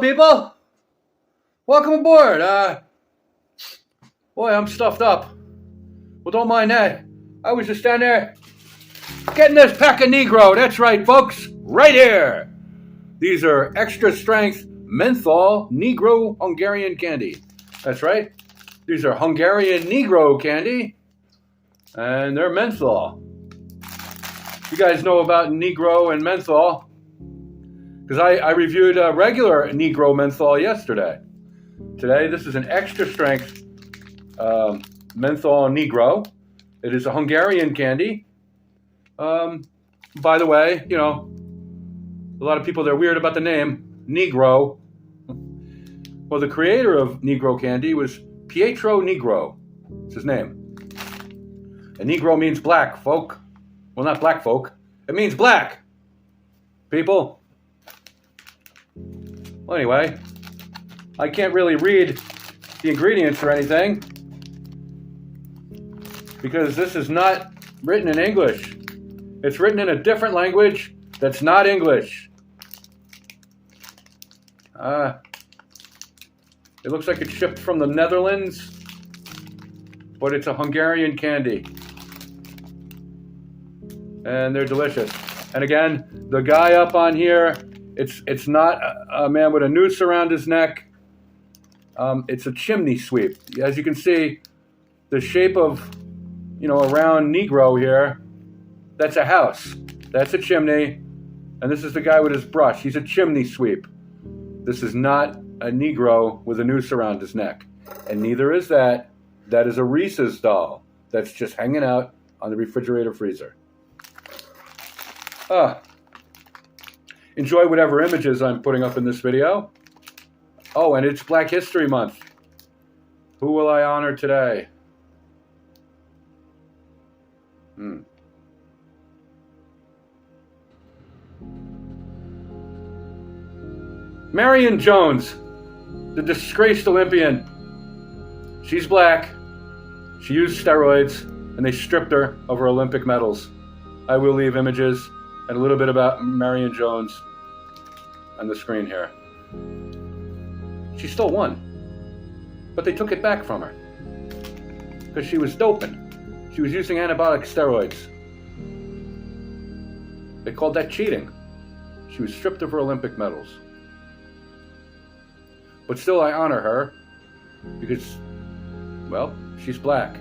people. Welcome aboard. Boy, I'm stuffed up. Well, don't mind that. I was just down there getting this pack of Negro. That's right, folks. Right here. These are extra strength Menthol Negro Hungarian candy. That's right. These are Hungarian Negro candy. And they're menthol. You guys know about Negro and menthol. Because I reviewed a regular Negro menthol yesterday. Today, this is an extra strength menthol Negro. It is a Hungarian candy. By the way, you know, a lot of people, they're weird about the name, Negro. Well, the creator of Negro candy was Pietro Negro. It's his name. And Negro means black, folk. Well, not black folk. It means black. People. Well, anyway, I can't really read the ingredients or anything because this is not written in English. It's written in a different language that's not English. It looks like it's shipped from the Netherlands, but it's a Hungarian candy. And they're delicious. And again, the guy up on here, it's not a man with a noose around his neck. It's a chimney sweep. As you can see, the shape of, you know, a round Negro here, that's a house. That's a chimney. And this is the guy with his brush. He's a chimney sweep. This is not a Negro with a noose around his neck. And neither is that. That is a Reese's doll that's just hanging out on the refrigerator freezer. Enjoy whatever images I'm putting up in this video. Oh, and it's Black History Month. Who will I honor today? Marion Jones, the disgraced Olympian. She's black. She used steroids, and they stripped her of her Olympic medals. I will leave images and a little bit about Marion Jones on the screen here. She still won, but they took it back from her because she was doping. She was using anabolic steroids. They called that cheating. She was stripped of her Olympic medals. But still, I honor her because, well, she's black.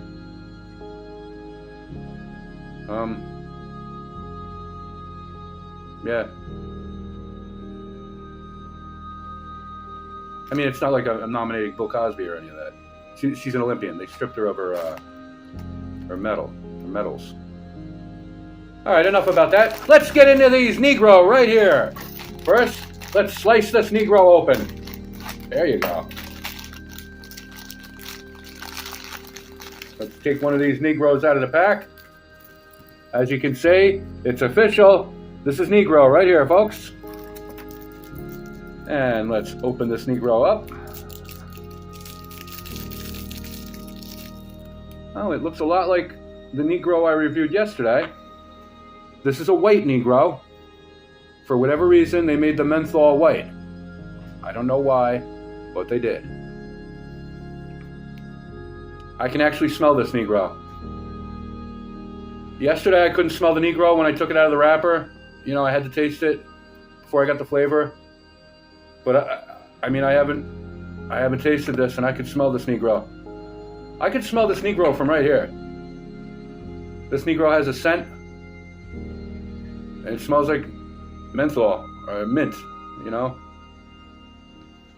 Yeah. I mean, it's not like I'm nominating Bill Cosby or any of that. She's an Olympian. They stripped her of her medals. All right, enough about that. Let's get into these Negro right here. First, let's slice this Negro open. There you go. Let's take one of these Negros out of the pack. As you can see, it's official. This is Negro right here, folks. And let's open this Negro up. Oh, it looks a lot like the Negro I reviewed yesterday. This is a white Negro. For whatever reason, they made the menthol white. I don't know why, but they did. I can actually smell this Negro. Yesterday, I couldn't smell the Negro when I took it out of the wrapper. You know, I had to taste it before I got the flavor. But I mean, I haven't tasted this, and I could smell this Negro. I could smell this Negro from right here. This Negro has a scent, and it smells like menthol or mint, you know.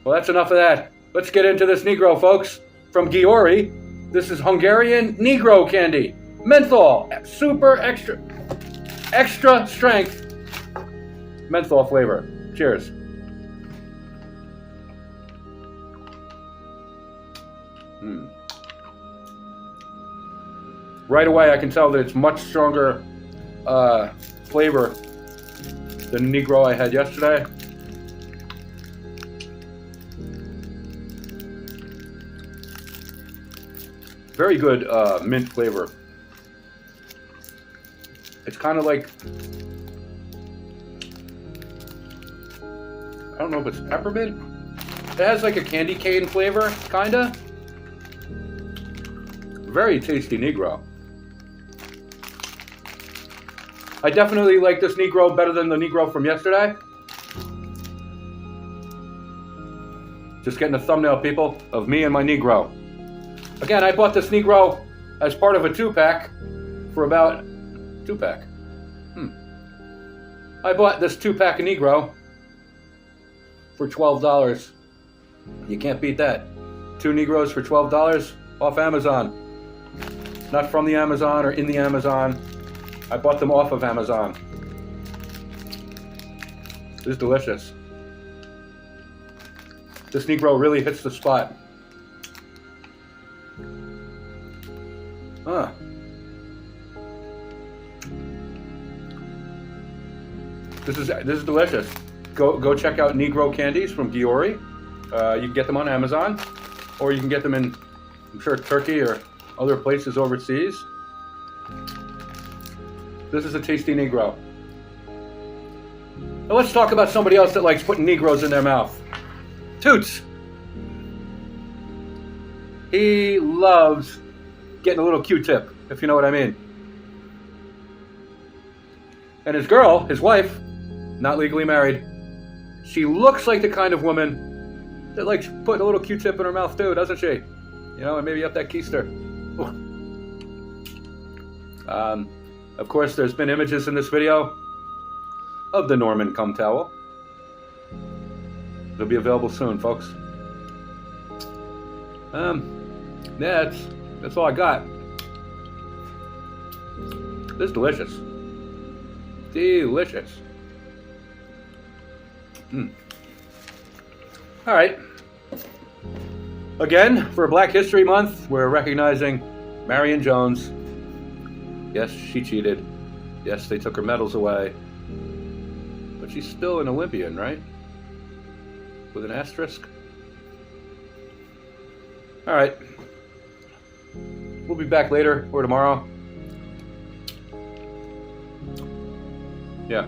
Well, that's enough of that. Let's get into this Negro, folks. From Giori, this is Hungarian Negro candy. Menthol, super extra strength menthol flavor. Cheers. Right away, I can tell that it's much stronger flavor than the Negro I had yesterday. Very good mint flavor. It's kind of like, I don't know if it's peppermint has like a candy cane flavor, kinda. Very tasty Negro. I definitely like this Negro better than the Negro from yesterday. Just getting a thumbnail, people, of me and my Negro. Again, I bought this Negro as part of a 2-pack for about... 2-pack? I bought this 2-pack of Negro for $12. You can't beat that. 2 Negros for $12 off Amazon. Not from the Amazon or in the Amazon. I bought them off of Amazon. This is delicious. This Negro really hits the spot. This is delicious. Go check out Negro candies from Giori. You can get them on Amazon, or you can get them in, I'm sure, Turkey or other places overseas. This is a tasty Negro. Now let's talk about somebody else that likes putting Negros in their mouth. Toots. He loves getting a little Q-tip, if you know what I mean. And his girl, his wife, not legally married, she looks like the kind of woman that likes putting a little Q-tip in her mouth too, doesn't she? You know, and maybe up that keister. Of course, there's been images in this video of the Norman cum towel. It'll be available soon, folks. Yeah, that's all I got. This is delicious. Delicious. All right. Again, for Black History Month, we're recognizing Marion Jones. Yes, she cheated. Yes, they took her medals away. But she's still an Olympian, right? With an asterisk. All right. We'll be back later or tomorrow. Yeah.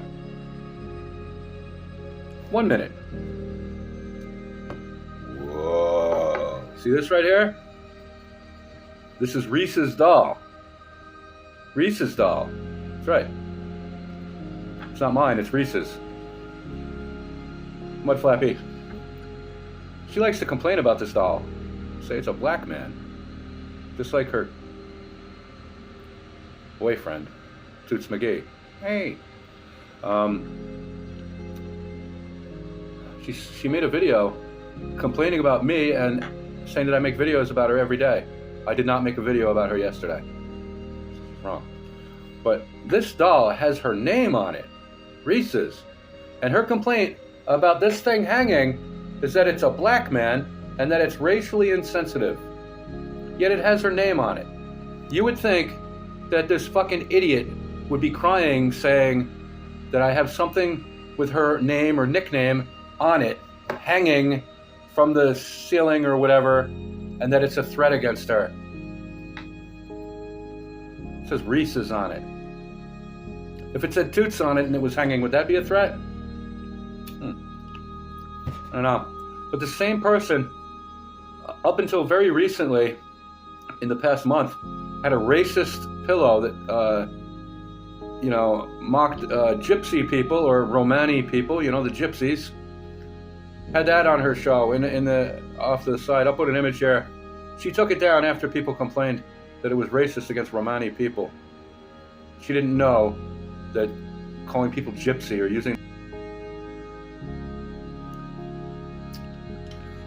1 minute. Whoa. See this right here? This is Reese's doll. Reese's doll. That's right. It's not mine, it's Reese's. Mudflappy. She likes to complain about this doll. Say it's a black man. Just like her boyfriend, Toots McGee. Hey. She made a video complaining about me and saying that I make videos about her every day. I did not make a video about her yesterday. Wrong. But this doll has her name on it, Reese's. And her complaint about this thing hanging is that it's a black man and that it's racially insensitive. Yet it has her name on it. You would think that this fucking idiot would be crying saying that I have something with her name or nickname on it hanging from the ceiling or whatever, and that it's a threat against her. It says Reese's on it. If it said Toots on it and it was hanging, would that be a threat? I don't know. But the same person, up until very recently, in the past month, had a racist pillow that, mocked gypsy people or Romani people, the gypsies. Had that on her show in the off to the side. I'll put an image here. She took it down after people complained that it was racist against Romani people. She didn't know that calling people gypsy or using...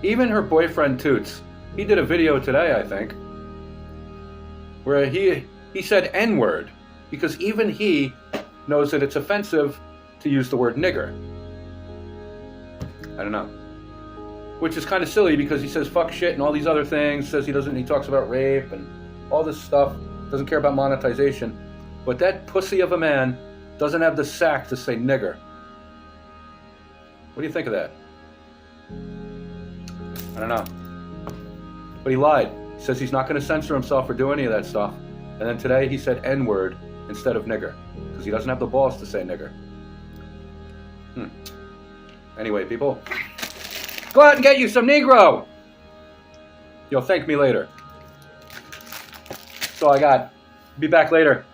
Even her boyfriend Toots, he did a video today, I think, where he said N-word, because even he knows that it's offensive to use the word nigger. I don't know. Which is kind of silly because he says fuck shit and all these other things, he talks about rape and all this stuff, doesn't care about monetization. But that pussy of a man doesn't have the sack to say nigger. What do you think of that? I don't know. But he lied. He says he's not going to censor himself or do any of that stuff. And then today he said N-word instead of nigger. Because he doesn't have the balls to say nigger. Anyway, people. Go out and get you some Negro. You'll thank me later. That's all I got. Be back later.